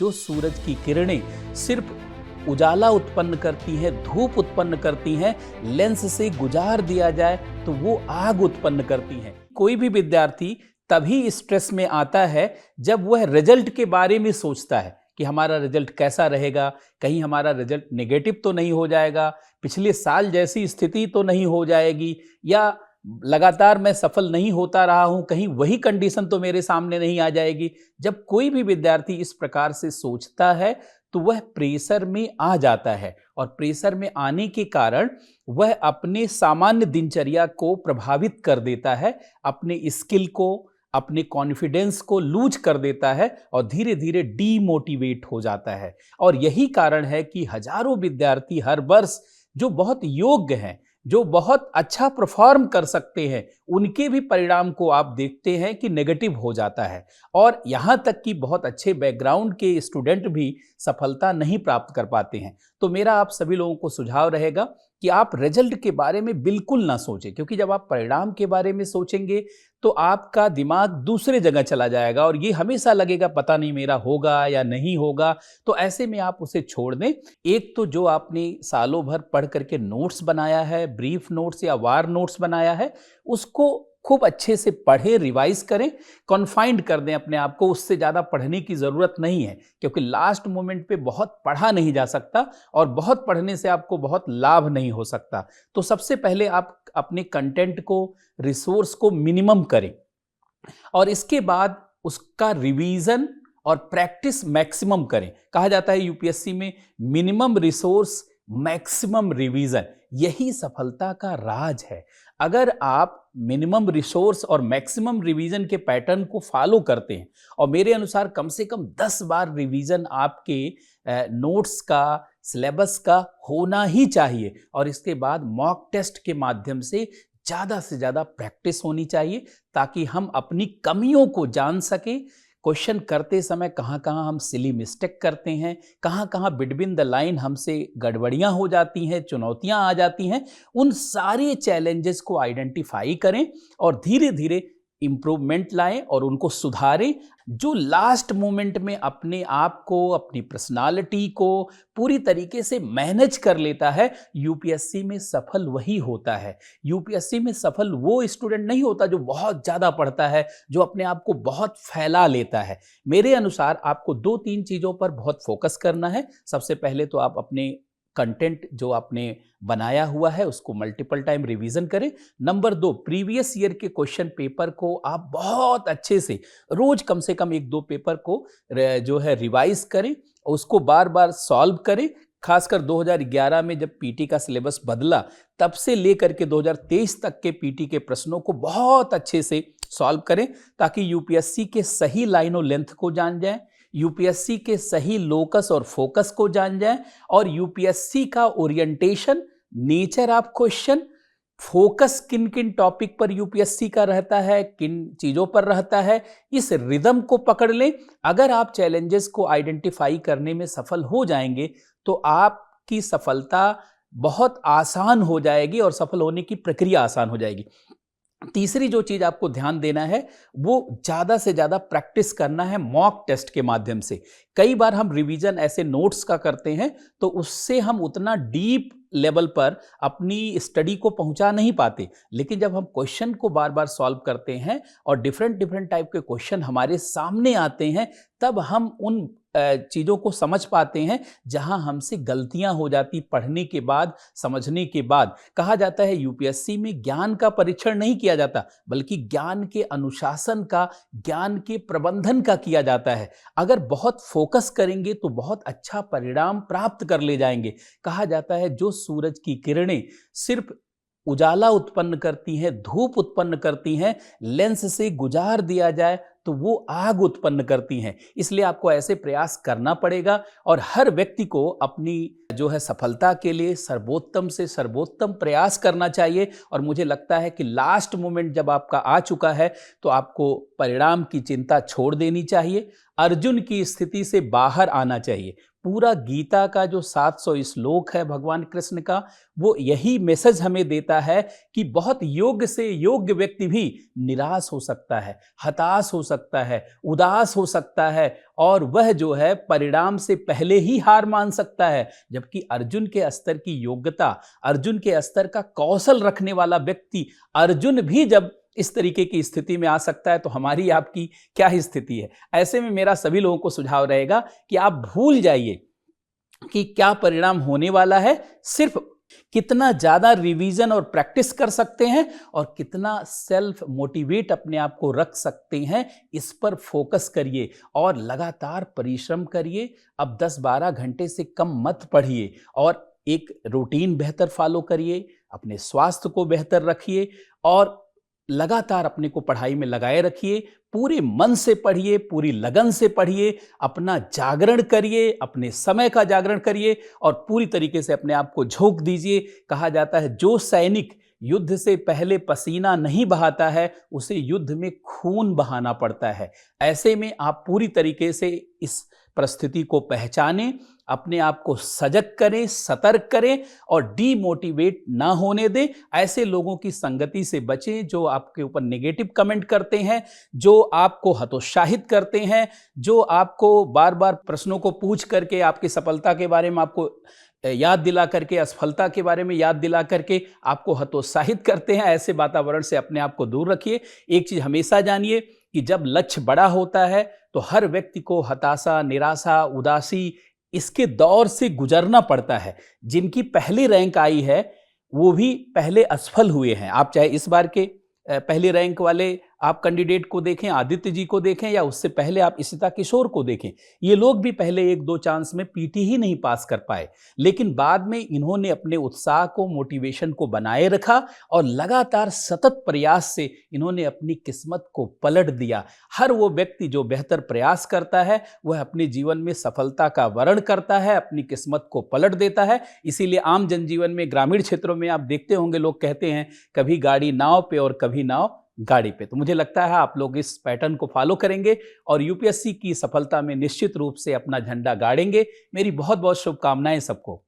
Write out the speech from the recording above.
जो सूरज की किरणें सिर्फ उजाला उत्पन्न करती हैं, धूप उत्पन्न करती हैं, लेंस से गुजार दिया जाए तो वो आग उत्पन्न करती हैं। कोई भी विद्यार्थी तभी स्ट्रेस में आता है जब वह रिजल्ट के बारे में सोचता है कि हमारा रिजल्ट कैसा रहेगा, कहीं हमारा रिजल्ट नेगेटिव तो नहीं हो जाएगा, पिछले साल जैसी स्थिति तो नहीं हो जाएगी, या लगातार मैं सफल नहीं होता रहा हूं, कहीं वही कंडीशन तो मेरे सामने नहीं आ जाएगी। जब कोई भी विद्यार्थी इस प्रकार से सोचता है तो वह प्रेशर में आ जाता है, और प्रेशर में आने के कारण वह अपने सामान्य दिनचर्या को प्रभावित कर देता है, अपने स्किल को, अपने कॉन्फिडेंस को लूज कर देता है और धीरे धीरे डीमोटिवेट हो जाता है। और यही कारण है कि हजारों विद्यार्थी हर वर्ष जो बहुत योग्य हैं, जो बहुत अच्छा परफॉर्म कर सकते हैं, उनके भी परिणाम को आप देखते हैं कि नेगेटिव हो जाता है, और यहाँ तक कि बहुत अच्छे बैकग्राउंड के स्टूडेंट भी सफलता नहीं प्राप्त कर पाते हैं। तो मेरा आप सभी लोगों को सुझाव रहेगा कि आप रिजल्ट के बारे में बिल्कुल ना सोचें, क्योंकि जब आप परिणाम के बारे में सोचेंगे तो आपका दिमाग दूसरे जगह चला जाएगा और ये हमेशा लगेगा पता नहीं मेरा होगा या नहीं होगा। तो ऐसे में आप उसे छोड़ दें। एक तो जो आपने सालों भर पढ़ करके नोट्स बनाया है, ब्रीफ नोट्स या वार नोट्स बनाया है, उसको खूब अच्छे से पढ़ें, रिवाइज करें, कॉन्फाइंड कर दें अपने आप को। उससे ज़्यादा पढ़ने की ज़रूरत नहीं है, क्योंकि लास्ट मोमेंट पे बहुत पढ़ा नहीं जा सकता और बहुत पढ़ने से आपको बहुत लाभ नहीं हो सकता। तो सबसे पहले आप अपने कंटेंट को, रिसोर्स को मिनिमम करें, और इसके बाद उसका रिवीजन और प्रैक्टिस मैक्सिमम करें। कहा जाता है यूपीएससी में मिनिमम रिसोर्स मैक्सिमम रिवीजन, यही सफलता का राज है। अगर आप मिनिमम रिसोर्स और मैक्सिमम रिवीजन के पैटर्न को फॉलो करते हैं, और मेरे अनुसार कम से कम 10 बार रिवीजन आपके नोट्स का, सिलेबस का होना ही चाहिए, और इसके बाद मॉक टेस्ट के माध्यम से ज़्यादा प्रैक्टिस होनी चाहिए, ताकि हम अपनी कमियों को जान सकें। क्वेश्चन करते समय कहाँ कहाँ हम सिली मिस्टेक करते हैं, कहाँ कहाँ बिटवीन द लाइन हमसे गड़बड़ियाँ हो जाती हैं, चुनौतियाँ आ जाती हैं, उन सारे चैलेंजेस को आइडेंटिफाई करें और धीरे धीरे इम्प्रूवमेंट लाएं और उनको सुधारें। जो लास्ट मोमेंट में अपने आप को, अपनी पर्सनालिटी को पूरी तरीके से मैनेज कर लेता है, यूपीएससी में सफल वही होता है। यूपीएससी में सफल वो स्टूडेंट नहीं होता जो बहुत ज़्यादा पढ़ता है, जो अपने आप को बहुत फैला लेता है। मेरे अनुसार आपको 2-3 चीज़ों पर बहुत फोकस करना है। सबसे पहले तो आप अपने कंटेंट जो आपने बनाया हुआ है उसको मल्टीपल टाइम रिवीजन करें। नंबर 2, प्रीवियस ईयर के क्वेश्चन पेपर को आप बहुत अच्छे से रोज कम से कम 1-2 पेपर को जो है रिवाइज करें, उसको बार बार सॉल्व करें। खासकर 2011 में जब पीटी का सिलेबस बदला, तब से लेकर के 2023 तक के पीटी के प्रश्नों को बहुत अच्छे से सॉल्व करें, ताकि यूपीएससी के सही लाइन और लेंथ को जान जाएं, यूपीएससी के सही लोकस और फोकस को जान जाएं, और यूपीएससी का orientation, nature of question, focus किन किन टॉपिक पर यूपीएससी का रहता है, किन चीज़ों पर रहता है, इस रिदम को पकड़ लें। अगर आप चैलेंजेस को आइडेंटिफाई करने में सफल हो जाएंगे तो आपकी सफलता बहुत आसान हो जाएगी और सफल होने की प्रक्रिया आसान हो जाएगी। तीसरी जो चीज आपको ध्यान देना है वो ज्यादा से ज्यादा प्रैक्टिस करना है मॉक टेस्ट के माध्यम से। कई बार हम रिवीजन ऐसे नोट्स का करते हैं तो उससे हम उतना डीप लेवल पर अपनी स्टडी को पहुंचा नहीं पाते, लेकिन जब हम क्वेश्चन को बार बार सॉल्व करते हैं और डिफरेंट टाइप के क्वेश्चन हमारे सामने आते हैं, तब हम उन चीज़ों को समझ पाते हैं जहां हमसे गलतियां हो जाती पढ़ने के बाद, समझने के बाद। कहा जाता है यूपीएससी में ज्ञान का परीक्षण नहीं किया जाता, बल्कि ज्ञान के अनुशासन का, ज्ञान के प्रबंधन का किया जाता है। अगर बहुत फोकस करेंगे तो बहुत अच्छा परिणाम प्राप्त कर ले जाएंगे। कहा जाता है जो सूरज की किरणें सिर्फ उजाला उत्पन्न करती हैं, धूप उत्पन्न करती हैं, लेंस से गुजार दिया जाए तो वो आग उत्पन्न करती हैं। इसलिए आपको ऐसे प्रयास करना पड़ेगा, और हर व्यक्ति को अपनी जो है सफलता के लिए सर्वोत्तम से सर्वोत्तम प्रयास करना चाहिए। और मुझे लगता है कि लास्ट मोमेंट जब आपका आ चुका है तो आपको परिणाम की चिंता छोड़ देनी चाहिए। अर्जुन की स्थिति से बाहर आना चाहिए। पूरा गीता का जो 700 श्लोक है भगवान कृष्ण का, वो यही मैसेज हमें देता है कि बहुत योग्य से योग्य व्यक्ति भी निराश हो सकता है, हताश हो सकता है, उदास हो सकता है और वह जो है परिणाम से पहले ही हार मान सकता है। जबकि अर्जुन के स्तर की योग्यता, अर्जुन के स्तर का कौशल रखने वाला व्यक्ति अर्जुन भी जब इस तरीके की स्थिति में आ सकता है, तो हमारी आपकी क्या ही स्थिति है। ऐसे में मेरा सभी लोगों को सुझाव रहेगा कि आप भूल जाइए कि क्या परिणाम होने वाला है, सिर्फ कितना ज्यादा रिवीजन और प्रैक्टिस कर सकते हैं और कितना सेल्फ मोटिवेट अपने आप को रख सकते हैं, इस पर फोकस करिए और लगातार परिश्रम करिए। अब 10-12 घंटे से कम मत पढ़िए और एक रूटीन बेहतर फॉलो करिए, अपने स्वास्थ्य को बेहतर रखिए और लगातार अपने को पढ़ाई में लगाए रखिए। पूरे मन से पढ़िए, पूरी लगन से पढ़िए, अपना जागरण करिए, अपने समय का जागरण करिए और पूरी तरीके से अपने आप को झोंक दीजिए। कहा जाता है जो सैनिक युद्ध से पहले पसीना नहीं बहाता है, उसे युद्ध में खून बहाना पड़ता है। ऐसे में आप पूरी तरीके से इस परिस्थिति को पहचानें, अपने आप को सजग करें, सतर्क करें और डीमोटिवेट ना होने दें। ऐसे लोगों की संगति से बचें जो आपके ऊपर नेगेटिव कमेंट करते हैं, जो आपको हतोत्साहित करते हैं, जो आपको बार बार प्रश्नों को पूछ करके आपकी सफलता के बारे में आपको याद दिला करके, असफलता के बारे में याद दिला करके आपको हतोत्साहित करते हैं। ऐसे वातावरण से अपने आप को दूर रखिए। एक चीज हमेशा जानिए कि जब लक्ष्य बड़ा होता है तो हर व्यक्ति को हताशा, निराशा, उदासी इसके दौर से गुजरना पड़ता है। जिनकी पहली रैंक आई है वो भी पहले असफल हुए हैं। आप चाहे इस बार के पहली रैंक वाले आप कैंडिडेट को देखें, आदित्य जी को देखें, या उससे पहले आप इशिता किशोर को देखें, ये लोग भी पहले 1-2 चांस में पीटी ही नहीं पास कर पाए, लेकिन बाद में इन्होंने अपने उत्साह को, मोटिवेशन को बनाए रखा और लगातार सतत प्रयास से इन्होंने अपनी किस्मत को पलट दिया। हर वो व्यक्ति जो बेहतर प्रयास करता है वह अपने जीवन में सफलता का वर्ण करता है, अपनी किस्मत को पलट देता है। इसीलिए आम जनजीवन में, ग्रामीण क्षेत्रों में आप देखते होंगे लोग कहते हैं कभी गाड़ी नाव पे और कभी नाव गाड़ी पे। तो मुझे लगता है आप लोग इस पैटर्न को फॉलो करेंगे और यूपीएससी की सफलता में निश्चित रूप से अपना झंडा गाड़ेंगे। मेरी बहुत बहुत शुभकामनाएं सबको।